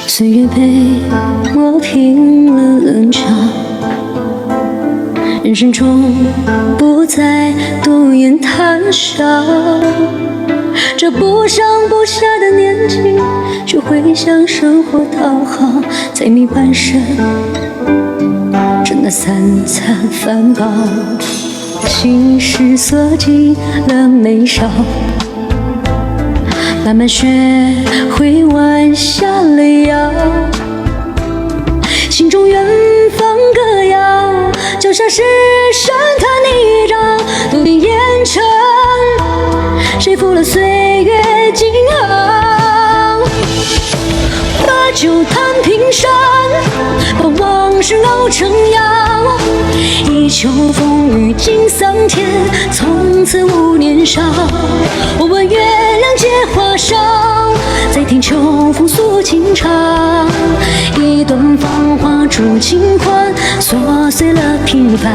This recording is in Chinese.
岁月被磨平了棱角，人生中不再多言谈笑。这不上不下的年纪，学会向生活讨好，才迷半生，这那三餐饭饱。心事锁进了眉梢，慢慢学会弯下了腰，心中远方歌谣，就像是山川泥沼，独立烟尘，谁负了岁月静好？把酒弹平生，把往事熬成药，一秋风雨尽桑田，从此无年少。我问月亮借花梢，再听秋风诉情长，一段芳华铸情欢，琐碎了平凡。